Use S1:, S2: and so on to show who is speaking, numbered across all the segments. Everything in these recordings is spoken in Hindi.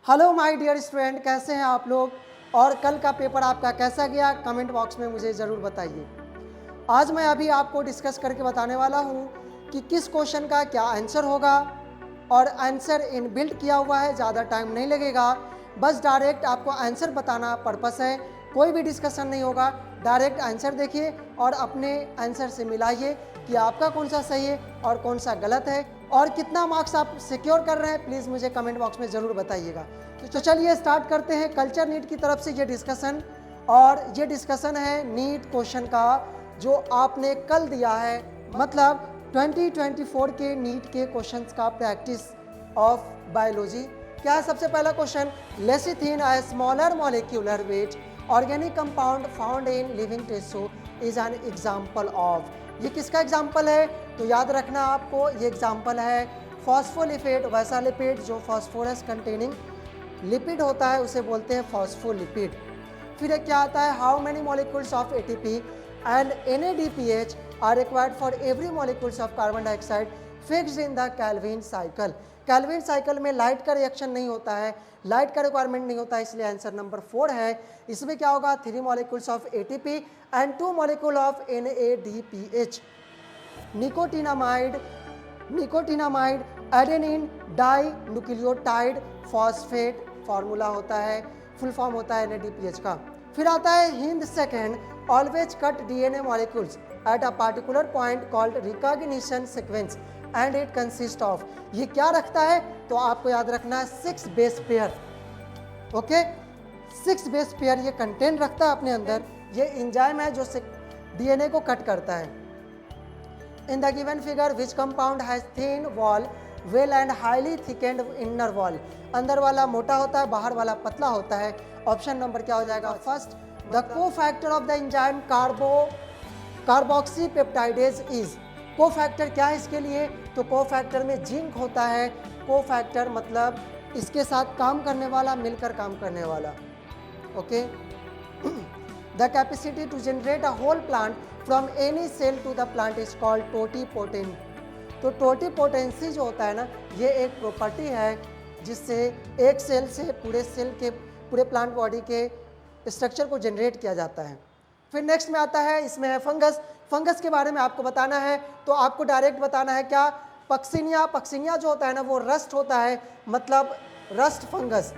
S1: हेलो माय डियर स्टूडेंट, कैसे हैं आप लोग और कल का पेपर आपका कैसा गया कमेंट बॉक्स में मुझे ज़रूर बताइए। आज मैं अभी आपको डिस्कस करके बताने वाला हूं कि किस क्वेश्चन का क्या आंसर होगा और आंसर इन बिल्ट किया हुआ है, ज़्यादा टाइम नहीं लगेगा। बस डायरेक्ट आपको आंसर बताना पर्पस है, कोई भी डिस्कशन नहीं होगा। डायरेक्ट आंसर देखिए और अपने आंसर से मिलाइए कि आपका कौन सा सही है और कौन सा गलत है और कितना मार्क्स आप सिक्योर कर रहे हैं, प्लीज़ मुझे कमेंट बॉक्स में ज़रूर बताइएगा। तो चलिए स्टार्ट करते हैं कल्चर नीट की तरफ से ये डिस्कशन। और ये डिस्कशन है नीट क्वेश्चन का जो आपने कल दिया है, मतलब 2024 के नीट के क्वेश्चंस का प्रैक्टिस ऑफ बायोलॉजी। क्या है सबसे पहला question, lecithin a smaller molecular weight organic compound found in living tissue is an example of. ये किसका एग्जाम्पल है? तो याद रखना आपको, ये एग्जाम्पल है फॉस्फोलिपिड। वैसा लिपिड जो फॉस्फोरस कंटेनिंग लिपिड होता है उसे बोलते हैं फॉस्फोलिपिड। फिर एक क्या आता है, how many molecules of ATP and NADPH are required for every molecules of carbon dioxide fixed in the Calvin cycle. Calvin cycle में लाइट का रिएक्शन नहीं होता है, लाइट का रिक्वायरमेंट नहीं होता है, इसलिए आंसर नंबर 4 है। इसमें क्या होगा, 3 molecules of ATP and 2 molecule of NADPH। Nicotinamide adenine dinucleotide phosphate formula होता है, फुल फॉर्म होता है NADPH का। फिर आता है Hind second, always cut DNA molecules at a particular point called recognition sequence and it consist of. ये क्या रखता है? तो आपको याद रखना है 6 base pair. Okay, 6 base pair ये कंटेंट रखता है अपने अंदर। ये एंजाइम है जो DNA को कट करता है। In the given figure, which compound has thin wall, well and highly thickened inner wall? अंदर वाला मोटा होता है, बाहर वाला पतला होता है। ऑप्शन नंबर क्या हो जाएगा? First, the cofactor of the enzyme carboxy peptidase is. Cofactor क्या है इसके लिए? तो कोफैक्टर में जिंक होता है। कोफैक्टर मतलब इसके साथ काम करने वाला, मिलकर काम करने वाला। Okay, the capacity to generate a whole plant from any cell to the plant is called totipotent. तो टोटीपोटेंसी जो होता है ना, ये एक प्रॉपर्टी है जिससे एक सेल से पूरे प्लांट बॉडी के स्ट्रक्चर को जनरेट किया जाता है। फिर नेक्स्ट में आता है, इसमें है फंगस। फंगस के बारे में आपको बताना है, तो आपको डायरेक्ट बताना है क्या, पक्सिनिया जो होता है ना वो रस्ट होता है, मतलब रस्ट फंगस।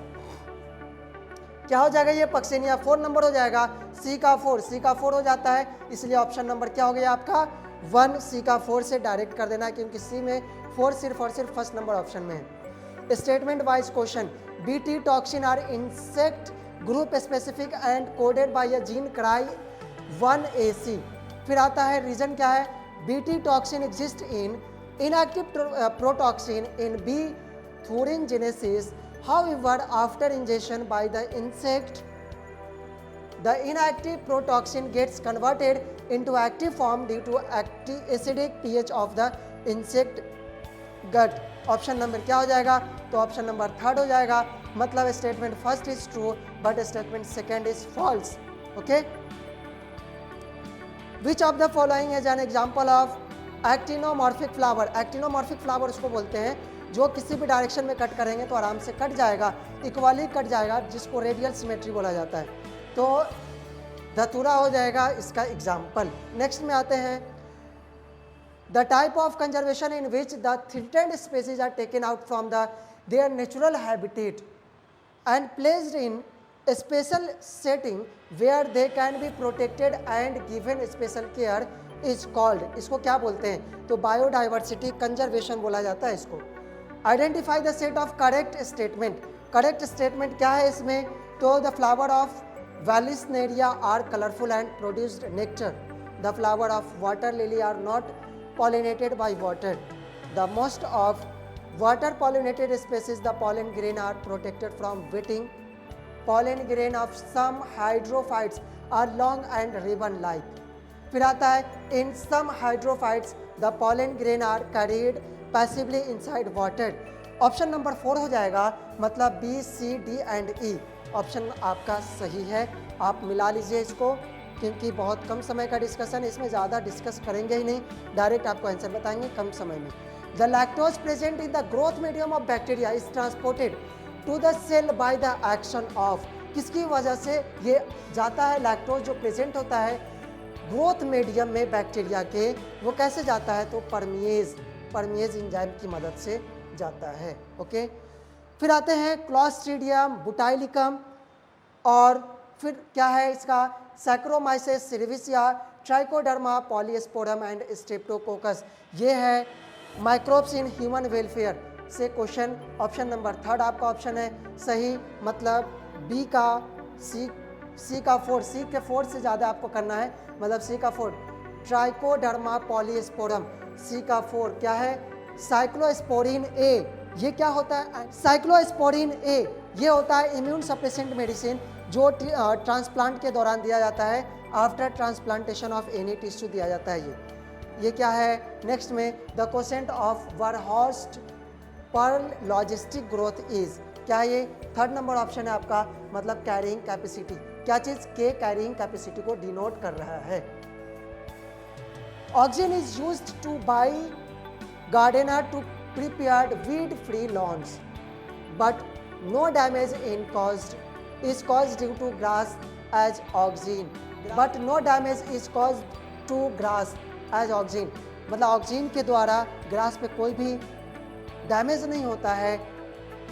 S1: क्या हो जाएगा ये? पक्सिनिया 4 नंबर हो जाएगा। सी का 4 हो जाता है, इसलिए ऑप्शन नंबर क्या हो गया आपका 1। सी का 4 से डायरेक्ट कर देना है क्योंकि सी में 4 सिर्फ और सिर्फ फर्स्ट नंबर ऑप्शन में है। Statement wise question, BT toxin are insect group specific and coded by a gene cry 1AC। फिर आता है रीजन क्या है, BT toxin exist in inactive protoxin in B thuringiensis. However, after ingestion by the insect, the inactive protoxin gets converted into active form due to acidic pH of the insect gut. Option number क्या हो जाएगा? तो ऑप्शन नंबर 3 हो जाएगा। मतलब statement first is true but statement second is false. Okay, which of the following is an example of actinomorphic flower. Actinomorphic flower उसको बोलते हैं जो किसी भी डायरेक्शन में कट करेंगे तो आराम से कट जाएगा, इक्वली कट जाएगा, जिसको रेडियल सिमेट्री बोला जाता है। तो धतूरा हो जाएगा इसका एग्जाम्पल। नेक्स्ट में आते हैं, the type of conservation in which the threatened species are taken out from their natural habitat and placed in special setting where they can be protected and given special care is called. इसको क्या बोलते हैं? तो बायोडाइवर्सिटी कंजर्वेशन बोला जाता है इसको। Identify the set of correct statement. Correct statement क्या है इसमें? तो the flower of vallisneria are colourful and produced nectar. The flower of water lily are not pollinated by water. The most of water pollinated species, the pollen grain are protected from wetting. Pollen grain of some hydrophytes are long and ribbon like. फिर आता है, in some hydrophytes the pollen grain are carried passively inside water. Option number 4 हो जाएगा, मतलब B, C, D and E। Option आपका सही है। आप मिला लीजिए इसको क्योंकि बहुत कम समय का डिस्कशन है, इसमें ज़्यादा डिस्कस करेंगे ही नहीं, डायरेक्ट आपको आंसर बताएंगे कम समय में। The lactose present in the growth medium of bacteria is transported to the cell by the action of, किसकी वजह से ये जाता है, लैक्टोज जो प्रेजेंट होता है ग्रोथ मीडियम में बैक्टीरिया के, वो कैसे जाता है, तो परमिएज एंजाइम की मदद से जाता है। ओके, फिर आते हैं क्लॉस्ट्रीडियम बुटाइलिकम, और फिर क्या है इसका, सैक्रोमाइसेस सिरिविसिया, ट्राइकोडर्मा, पॉलीस्पोरम एंड स्ट्रेप्टोकोकस। ये है माइक्रोब्स इन ह्यूमन वेलफेयर से क्वेश्चन। ऑप्शन नंबर 3 आपका ऑप्शन है सही, मतलब बी का सी का 4, सी के 4 से ज़्यादा आपको करना है, मतलब सी का 4, ट्राइकोडर्मा पॉलीस्पोरम, सी का 4 क्या है, साइक्लोस्पोरिन ए। ये क्या होता है, साइक्लोस्पोरिन ए ये होता है इम्यून सप्रेसेंट मेडिसिन जो ट्रांसप्लांट के दौरान दिया जाता है, after transplantation of any tissue दिया जाता है ये क्या है। नेक्स्ट में the quotient of Verhulst Pearl logistic growth is, क्या है ये, 3rd नंबर ऑप्शन है आपका, मतलब कैरिंग कैपेसिटी, क्या चीज के कैरिंग कैपेसिटी को डिनोट कर रहा है। Oxygen is used to by gardener to prepared weed free lawns, but no damage is caused due to grass as oxygen, but no damage is caused to grass as oxygen, मतलब ऑक्सीजन के द्वारा ग्रास पे कोई भी डैमेज नहीं होता है।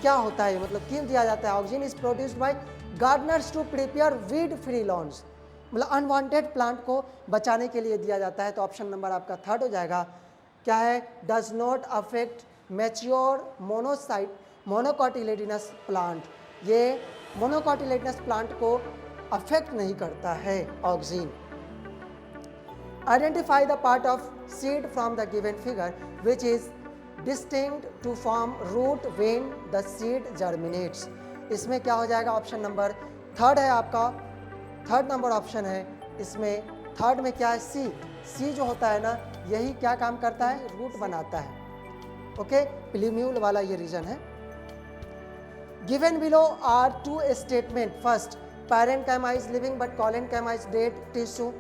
S1: क्या होता है, मतलब क्यों दिया जाता है, oxygen is produced by gardeners to prepare weed free lawns, मतलब अनवांटेड प्लांट को बचाने के लिए दिया जाता है। तो ऑप्शन नंबर आपका 3rd हो जाएगा, क्या है, does not affect mature monocotyledonous plant, ये मोनोकोटिलेडनस प्लांट को अफेक्ट नहीं करता है oxygen. Identify the part of seed from the given figure which is distinct to form root when the seed germinates, इसमें क्या हो जाएगा, ऑप्शन नंबर 3rd है आपका, 3rd नंबर ऑप्शन है इसमें। 3rd में क्या है, सी जो होता है ना, यही क्या काम करता है, रूट बनाता है। ओके, प्लीम्यूल वाला ये रीजन है। Given below are 2 statements. First, parenchyma is living but collenchyma is dead tissue.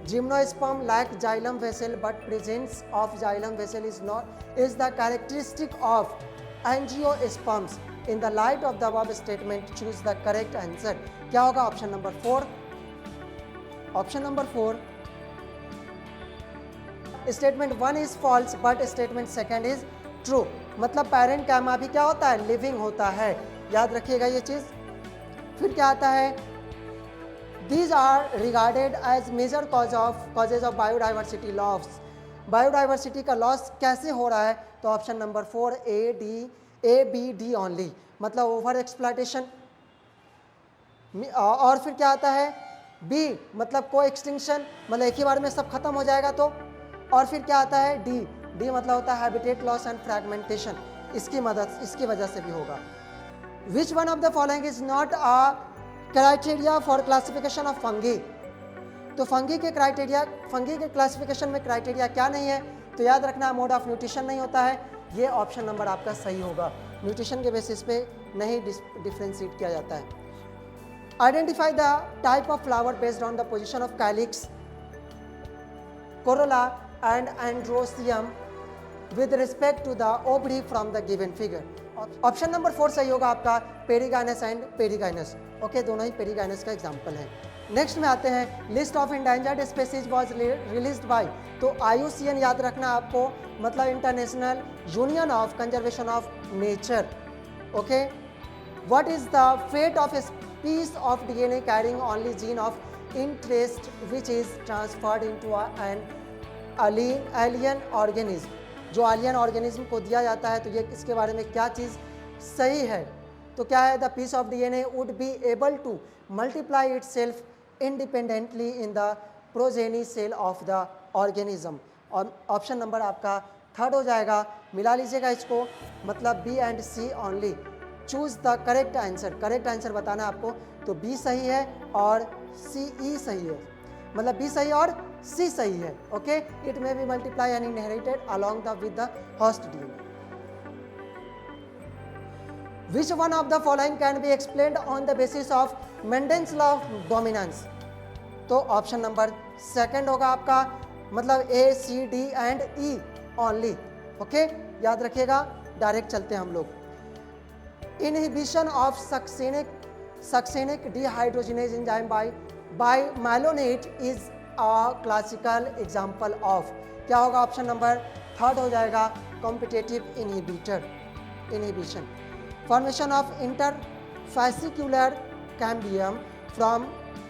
S1: Gymnosperm lack xylem vessel but presence of xylem vessel is the characteristic of angiosperms. In the light of the above statement, choose the correct answer. क्या होगा, option number 4, option number 4। Statement 1 is false but statement 2 is true, मतलब पैरेंकाइमा भी क्या होता है, लिविंग होता है, याद रखिएगा ये चीज। फिर क्या आता है, these are regarded as major causes of biodiversity loss, biodiversity का लॉस कैसे हो रहा है, तो option number 4 A B D only, मतलब ओवर एक्सप्लॉयटेशन। और फिर क्या आता है, बी मतलब को एक्सटिंक्शन, मतलब एक ही बार में सब खत्म हो जाएगा तो। और फिर क्या आता है, डी मतलब होता है हैबिटेट लॉस एंड फ्रैगमेंटेशन, इसकी वजह से भी होगा। Which one of the following is not a criteria for classification of fungi, तो फंगी के क्लासिफिकेशन में क्राइटेरिया क्या नहीं है, तो याद रखना मोड ऑफ न्यूट्रिशन नहीं होता है, ये ऑप्शन नंबर आपका सही होगा, न्यूट्रिशन के बेसिस पे नहीं डिफ्रेंशिएट किया जाता है। Identify the type of flower based on the position of calyx, Corolla and androecium with respect to the ovary from the given figure. Option number 4 सही होगा आपका, पेरिगाइनस एंड पेरिगाइनस। ओके, दोनों ही पेरिगाइनस का एग्जांपल है। नेक्स्ट में आते हैं, list of endangered species was released by, तो IUCN याद रखना आपको, मतलब international union of conservation of nature. Okay, what is the fate of a piece of DNA carrying only gene of interest which is transferred into an alien organism, जो एलियन ऑर्गेनिज्म को दिया जाता है, तो ये इसके बारे में क्या चीज़ सही है, तो क्या है, the piece of DNA would be able to multiply itself independently in the progeny cell of the organism. और ऑप्शन नंबर आपका 3rd हो जाएगा, मिला लीजिएगा इसको, मतलब B and C only. Choose the correct answer बताना आपको, तो B सही है और CE सही है, मतलब B सही और C सही है। Okay, it may be multiply and inherited along the with the host DNA। Which one of the following can be explained on the basis of Mendel's law of dominance, तो ऑप्शन नंबर 2 होगा आपका, मतलब A, C, D and E only. Okay, याद रखिएगा, डायरेक्ट चलते हैं हम लोग। Inhibition of succinic dehydrogenase enzyme by malonate is a classical example of, क्या होगा ऑप्शन नंबर थर्ड हो जाएगा competitive inhibition. Formation of interfascicular cambium from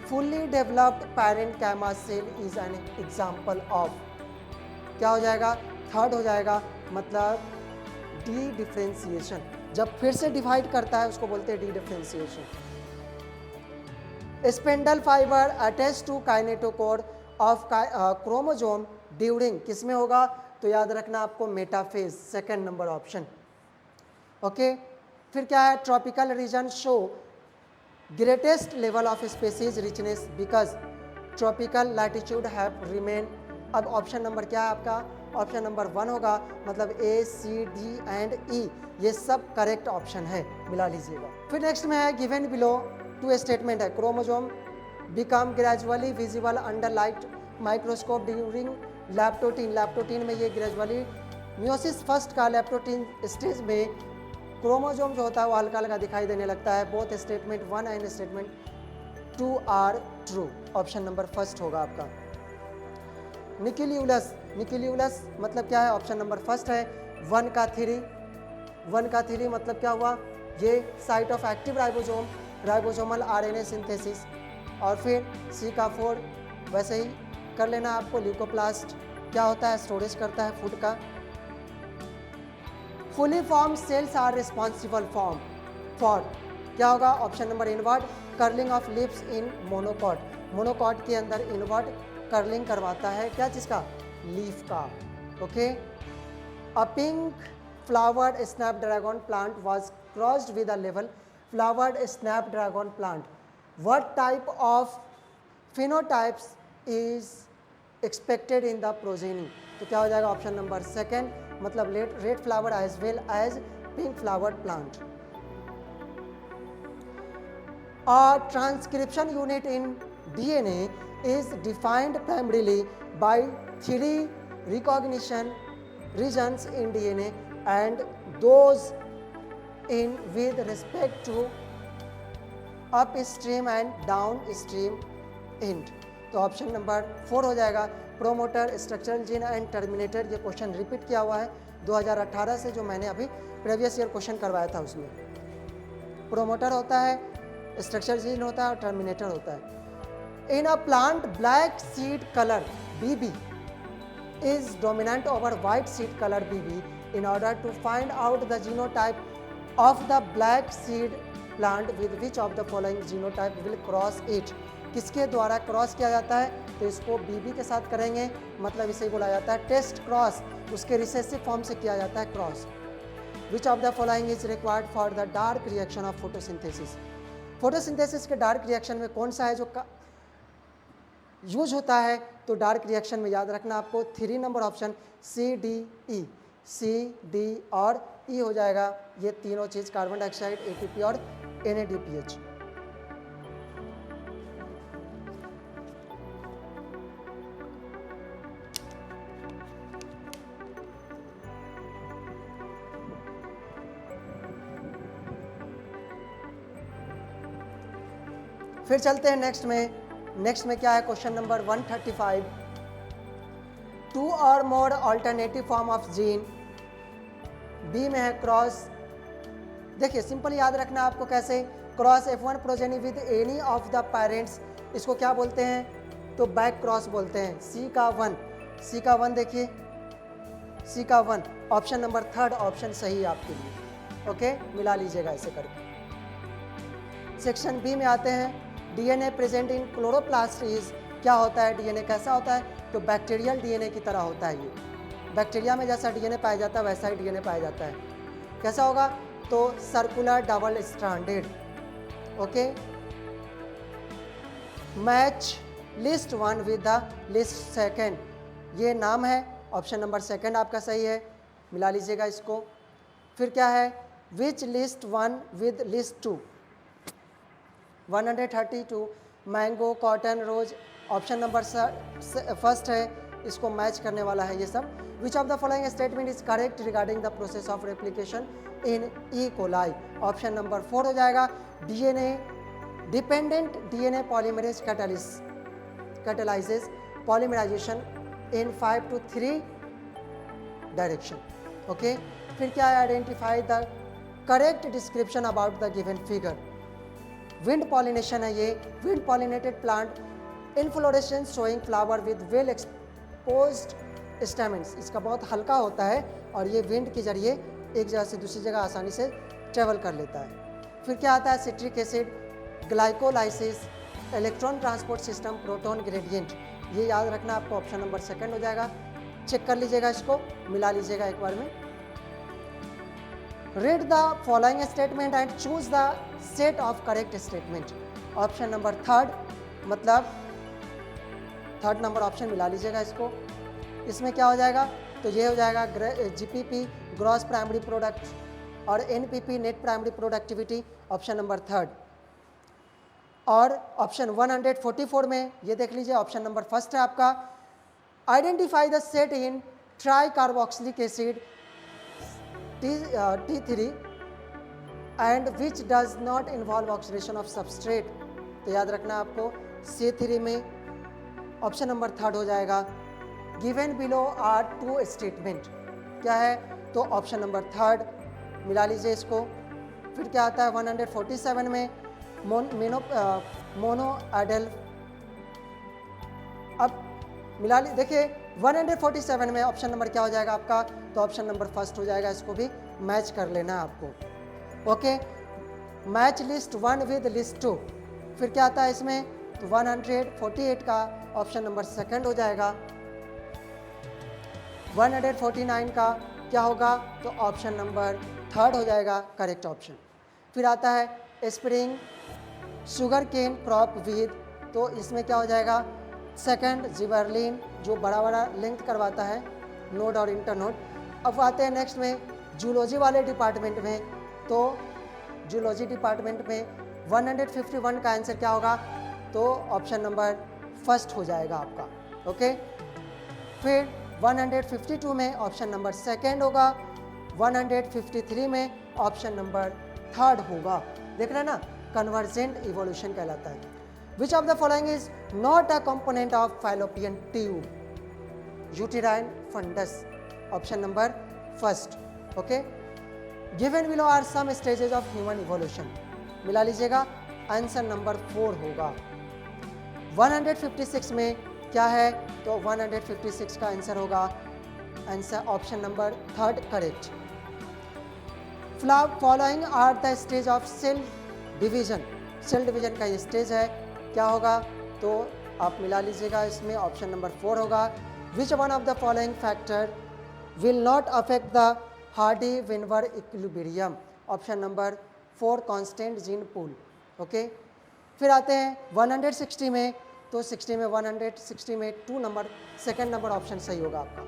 S1: fully developed parenchyma cell is an example of, क्या हो जाएगा थर्ड हो जाएगा मतलब डी डिफ्रेंसिएशन, जब फिर से डिवाइड करता है उसको बोलते हैं dedifferentiation. Spindle fibre attach to kinetochore of chromosome during, किसमें होगा तो याद रखना आपको metaphase, second number option. Okay, फिर क्या है tropical region show greatest level of species richness because tropical latitude have remain. अब ऑप्शन नंबर क्या है आपका, ऑप्शन नंबर 1 होगा, मतलब ए सी डी एंड ई ये सब करेक्ट ऑप्शन है, मिला लीजिएगा। फिर नेक्स्ट में है गिवन बिलो 2 स्टेटमेंट है, chromosome become gradually visible under light microscope during leptotene, leptotene में ये ग्रेजुअली मियोसिस फर्स्ट का लैप्टोटीन स्टेज में क्रोमोजोम जो होता है वो हल्का हल्का दिखाई देने लगता है। Both statement 1 and statement 2 are true, option number first होगा आपका। निक्लियुलस, निक्लियुलस मतलब क्या है, ऑप्शन नंबर फर्स्ट है। 1 का 3 मतलब क्या हुआ, ये site of active ribosome, ribosomal RNA synthesis. और फिर सी का 4 वैसे ही कर लेना आपको, ल्यूकोप्लास्ट क्या होता है, स्टोरेज करता है फूड का। Fully form cells are responsible for, क्या होगा option number inward curling of lips in monocot, monocot के अंदर इनवर्ट कर्लिंग करवाता है क्या चीज़ का, लीफ का। Okay, a pink flowered snapdragon plant was crossed with a level flowered snapdragon plant, what type of phenotypes is expected in the progeny, तो क्या हो जाएगा ऑप्शन नंबर सेकेंड, मतलब red flower as well as pink flowered plant. A transcription unit in DNA is defined primarily by 3 recognition regions in DNA and those in with respect to upstream and downstream end, तो ऑप्शन नंबर 4 हो जाएगा। Promoter, structural gene and terminator, ये क्वेश्चन रिपीट किया हुआ है 2018 से, जो मैंने अभी प्रीवियस ईयर क्वेश्चन करवाया था उसमें। प्रोमोटर होता है, स्ट्रक्चर जीन होता है और टर्मिनेटर होता है। In a plant black seed colour BB is dominant over white seed colour BB in order to find out the genotype of the black seed plant with which of the following genotype will cross it, किसके द्वारा क्रॉस किया जाता है, तो इसको बीबी के साथ करेंगे, मतलब इसे बोला जाता है टेस्ट क्रॉस, उसके रिसेसिव फॉर्म से किया जाता है cross. Which of the following is required for the dark reaction of photosynthesis, photosynthesis के डार्क रिएक्शन में कौन सा है जो यूज होता है, तो डार्क रिएक्शन में याद रखना आपको 3 number option C D E, C D और ई हो जाएगा, ये तीनों चीज़ कार्बन डाइऑक्साइड, एटीपी और NADPH। फिर चलते हैं नेक्स्ट में क्या है क्वेश्चन नंबर 135, 2 और more alternative form of gene, B में है क्रॉस। देखिए सिंपल याद रखना आपको कैसे, cross F1 progeny with any of the parents, इसको क्या बोलते हैं, तो बैक क्रॉस बोलते हैं। सी का 1 देखिए, सी का 1 ऑप्शन नंबर 3 ऑप्शन सही है आपके लिए। ओके, मिला लीजिएगा ऐसे करके। सेक्शन बी में आते हैं, DNA present in chloroplast is, क्या होता है डीएनए, कैसा होता है, तो बैक्टीरियल डीएनए की तरह होता है। ये बैक्टीरिया में जैसा डीएनए पाया जाता है वैसा ही डीएनए पाया जाता है। कैसा होगा, तो circular double stranded. Okay, match list 1 with the list second, ये नाम है, ऑप्शन नंबर सेकेंड आपका सही है, मिला लीजिएगा इसको। फिर क्या है, which list 1 with list 2, 132 mango, cotton, rose, option number first है इसको मैच करने वाला है ये सब। Which of the following statement is correct regarding the process of replication in E coli. Option number 4 हो जाएगा, DNA dependent DNA polymerase catalyzes polymerization in 5 to 3 direction. Okay, फिर क्या है, identify the correct description about the given figure. Wind pollination है ये, wind pollinated plant inflorescence showing flower with well exposed stamens. इसका बहुत हल्का होता है और ये विंड के जरिए एक जगह से दूसरी जगह आसानी से ट्रेवल कर लेता है। फिर क्या आता है, citric acid, glycolysis, electron transport system, proton gradient. ये याद रखना आपको, ऑप्शन नंबर 2 हो जाएगा। चेक कर लीजिएगा, इसको मिला लीजिएगा एक बार में। Read the following statement and choose the set of correct statement. Option number 3 मतलब 3rd नंबर ऑप्शन मिला लीजिएगा इसको। इसमें क्या हो जाएगा, तो ये हो जाएगा जीपीपी ग्रॉस प्राइमरी प्रोडक्ट और NPP net primary productivity, option number 3rd। और ऑप्शन 144 में ये देख लीजिए, ऑप्शन नंबर 1 है आपका, identify the set in try carboxylic acid T3 and which does not involve oxidation of substrate. तो याद रखना आपको, C3 में ऑप्शन नंबर 3rd हो जाएगा। गिवन बिलो आर 2 स्टेटमेंट क्या है, तो ऑप्शन नंबर 3rd मिला लीजिए इसको। फिर क्या आता है 147 में मोनो आइडल। अब मिला ली, देखिए 147 में ऑप्शन नंबर क्या हो जाएगा आपका, तो ऑप्शन नंबर 1 हो जाएगा। इसको भी मैच कर लेना है आपको। Okay, match list 1 with list 2। फिर क्या आता है इसमें, तो 148 का ऑप्शन नंबर 2 हो जाएगा। 149 का क्या होगा, तो ऑप्शन नंबर 3rd हो जाएगा करेक्ट ऑप्शन। फिर आता है spring sugar cane crop with, तो इसमें क्या हो जाएगा, 2nd जिबरलिन, जो बड़ा बड़ा लेंथ करवाता है नोड और इंटरनोड। अब आते हैं नेक्स्ट में जूलॉजी वाले डिपार्टमेंट में। तो जूलॉजी डिपार्टमेंट में 151 का आंसर क्या होगा, तो ऑप्शन नंबर 1 हो जाएगा आपका। ओके, फिर 152 में ऑप्शन नंबर 2 होगा। 153 में ऑप्शन नंबर 3rd होगा। देख रहे हैं ना, कन्वर्जेंट इवोल्यूशन कहलाता है। Which of the following is not a component of fallopian tube, uterine fundus, option number 1। Okay, given below are some stages of human evolution, मिला लीजिएगा, आंसर नंबर 4 होगा। 156 में क्या है, तो 156 का आंसर होगा, answer option number 3rd correct. Following are the stage of cell division, cell division का ये स्टेज है, क्या होगा, तो आप मिला लीजिएगा, इसमें ऑप्शन नंबर 4 होगा। Which one of the following factor will not affect the Hardy Weinberg equilibrium, option number 4 constant gene pool. Okay, फिर आते हैं 160 में, तो 60 में 160 में 2 नंबर 2nd नंबर ऑप्शन सही होगा आपका।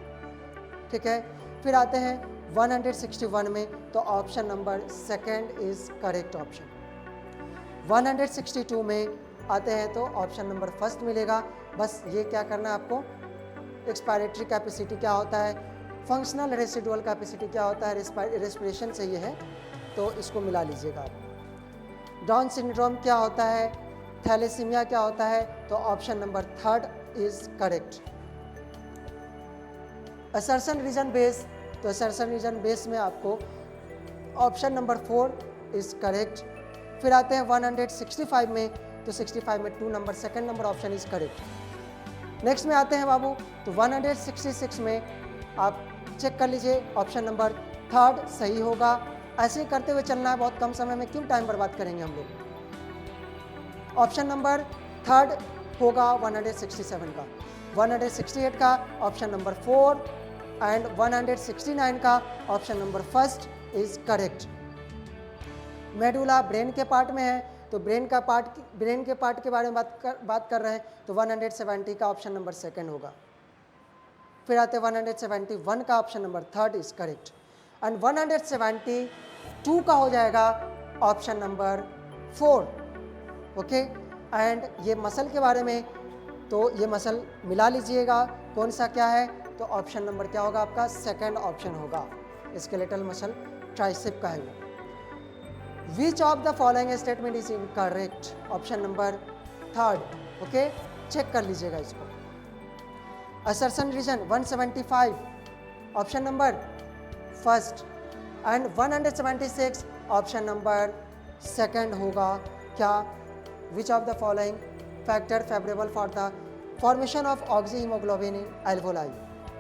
S1: ठीक है, फिर आते हैं 161 में, तो option number 2 is correct option. 162 में आते हैं तो ऑप्शन नंबर 1 मिलेगा। बस ये क्या करना है आपको, एक्सपायरेटरी कैपेसिटी क्या होता है, फंक्शनल रेसिडुअल कैपेसिटी क्या होता है, रेस्पिरेशन से ये है, तो इसको मिला लीजिएगा आप। डाउन सिंड्रोम क्या होता है, थैलेसीमिया क्या होता है, तो option number 3rd is correct. Assertion reason base, तो असर्शन रीजन बेस में आपको ऑप्शन नंबर 4 इज करेक्ट। फिर आते हैं 165 में, तो 65 में 2 number 2nd number option is correct. Next में आते हैं बाबू, तो 166 में आप चेक कर लीजिए, ऑप्शन नंबर 3rd सही होगा। ऐसे ही करते हुए चलना है, बहुत कम समय में क्यों टाइम बर्बाद करेंगे हम लोग। ऑप्शन नंबर 3rd होगा 167 का, 168 का ऑप्शन नंबर 4 एंड 169 का option number 1 is correct. Medulla brain के पार्ट में है, तो ब्रेन के पार्ट के बारे में बात कर रहे हैं, तो 170 का ऑप्शन नंबर 2 होगा। फिर आते हैं 171 का option number 3rd is correct and 172 का हो जाएगा ऑप्शन नंबर 4। ओके, एंड ये मसल के बारे में, तो ये मसल मिला लीजिएगा, कौन सा क्या है, तो ऑप्शन नंबर क्या होगा आपका, सेकंड ऑप्शन होगा, स्केलेटल मसल ट्राइसेप का है वो। Which of the following statement is incorrect, option number third. Okay, check कर लीजिएगा इसको। Assertion reason 175 option number first and 176 option number second होगा क्या, which of the following factor favourable for the formation of oxyhaemoglobin in alveoli,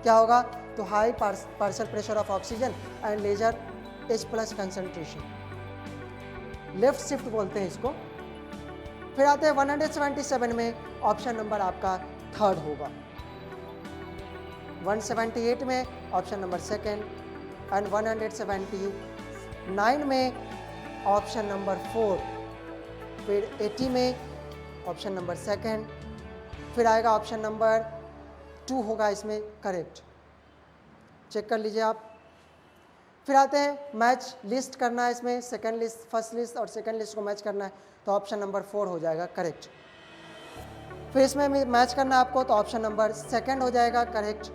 S1: क्या होगा, तो high partial pressure of oxygen and lesser H+ concentration, left shift बोलते हैं इसको। फिर आते हैं 177 में, ऑप्शन नंबर आपका थर्ड होगा। 178 में ऑप्शन नंबर सेकंड एंड 179 में ऑप्शन नंबर 4, फिर 80 में ऑप्शन नंबर सेकंड, फिर आएगा ऑप्शन नंबर 2 होगा इसमें करेक्ट, चेक कर लीजिए आप। फिर आते हैं मैच लिस्ट करना है इसमें, सेकंड लिस्ट, फर्स्ट लिस्ट और सेकंड लिस्ट को मैच करना है, तो ऑप्शन नंबर 4 हो जाएगा करेक्ट। फिर इसमें मैच करना है आपको, तो ऑप्शन नंबर सेकंड हो जाएगा करेक्ट।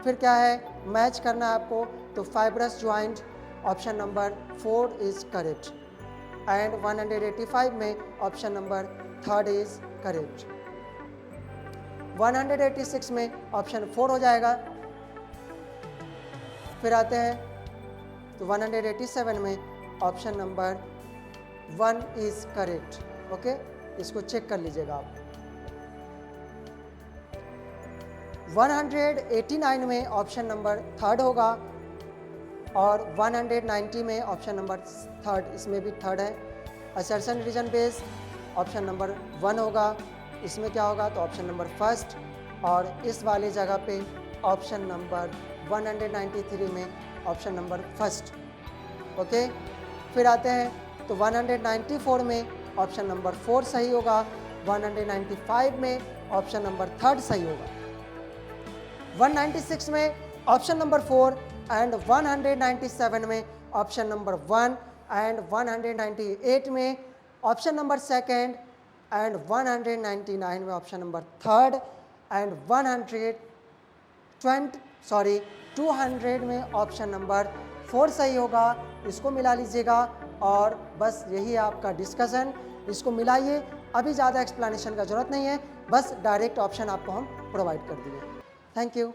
S1: फिर क्या है, मैच करना है आपको, तो fibrous joint, option number 4 is correct and 185 में option number third is correct. 186 में ऑप्शन 4 हो जाएगा। फिर आते हैं तो 187 में option number 1 is correct. Okay, इसको चेक कर लीजिएगा आप। 189 में ऑप्शन नंबर थर्ड होगा और 190 में ऑप्शन नंबर थर्ड, इसमें भी थर्ड है। Assertion reason base option number 1 होगा, इसमें क्या होगा, तो ऑप्शन नंबर फर्स्ट, और इस वाली जगह पे ऑप्शन नंबर 193 में ऑप्शन नंबर फर्स्ट। ओके, फिर आते हैं तो 194 में ऑप्शन नंबर 4 सही होगा, 195 में ऑप्शन नंबर थर्ड सही होगा, 196 में ऑप्शन नंबर 4 एंड 197 में ऑप्शन नंबर 1 एंड 198 में ऑप्शन नंबर सेकंड एंड 199 में ऑप्शन नंबर थर्ड एंड 200 में ऑप्शन नंबर 4 सही होगा। इसको मिला लीजिएगा और बस यही है आपका डिस्कशन, इसको मिलाइए। अभी ज़्यादा एक्सप्लेनेशन का ज़रूरत नहीं है, बस डायरेक्ट ऑप्शन आपको हम प्रोवाइड कर दिए। Thank you.